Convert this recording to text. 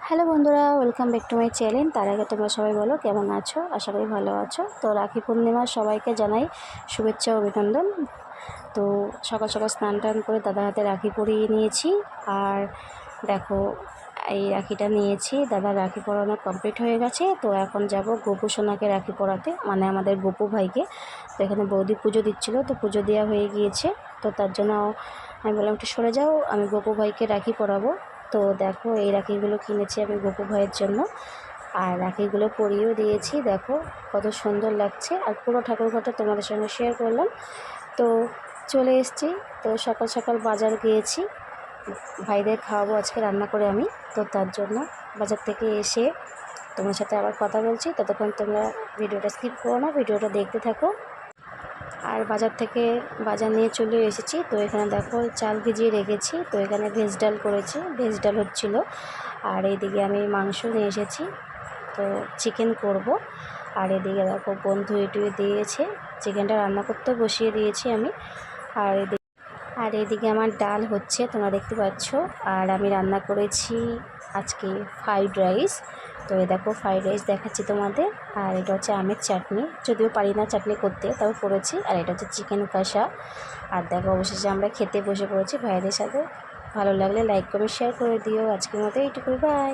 Hello বন্ধুরা, welcome back to my channel. তার আগে তোমরা সবাই বলো কেমন আছো? আশা করি ভালো আছো। তো রাখি পূর্ণিমার সবাইকে জানাই শুভেচ্ছা ও অভিনন্দন। তো সকাল সকাল স্নান টান করে দাদার হাতে রাখি পরিয়ে নিয়েছি। আর দেখো, এই রাখিটা নিয়েছি, দাদার রাখি পরানো কমপ্লিট হয়ে গেছে। তো এখন যাব গোপু সোনাকে রাখি পরাতে, মানে আমাদের গোপু ভাইকে। তো এখানে বৌদি পুজো দিচ্ছিল, তো পুজো দেওয়া হয়ে গিয়েছে। তো তার জন্য আমি বললাম একটু সরে যাও, আমি গোপু ভাইকে রাখি পরাবো। তো দেখো, এই রাখিগুলো কিনেছি আমি গোপু ভাইয়ের জন্য, আর রাখিগুলো পরিয়েও দিয়েছি। দেখো কত সুন্দর লাগছে। আর পুরো ঠাকুরঘরটা তোমাদের সঙ্গে শেয়ার করলাম। তো চলে এসেছি। তো সকাল সকাল বাজার গিয়েছি, ভাইদের খাওয়াবো আজকে রান্না করে আমি। তো তার জন্য বাজার থেকে এসে তোমার সাথে আবার কথা বলছি। ততক্ষণ তোমরা ভিডিওটা স্কিপ করো না, ভিডিওটা দেখতে থাকো। আর বাজার থেকে বাজার নিয়ে চলে এসেছি। তো এখানে দেখো চাল ভিজিয়ে রেখেছি। তো এখানে ভেজ ডাল করেছি, ভেজ ডাল হচ্ছিল। আর এইদিকে আমি মাংস নিয়ে এসেছি, তো চিকেন করব। আর এদিকে দেখো বন্ধু এটুয়ে দিয়েছে, চিকেনটা রান্না করতে বসিয়ে দিয়েছি আমি। আর এদিকে আমার ডাল হচ্ছে, তোমরা দেখতে পাচ্ছ। আর আমি রান্না করেছি আজকে ফ্রাইড রাইস। তো এই দেখো ফ্রাইড রাইস দেখাচ্ছি তোমাদের। আর এটা হচ্ছে আমের চাটনি, যদিও পারি না চাটনি করতে, তাও করেছি। আর এটা হচ্ছে চিকেন কষা। আর দেখো অবশেষে আমরা খেতে বসে পড়েছি ভাইদের সাথে। ভালো লাগলে লাইক কমেন্ট শেয়ার করে দিও। আজকের মতো এইটুকুই, বাই।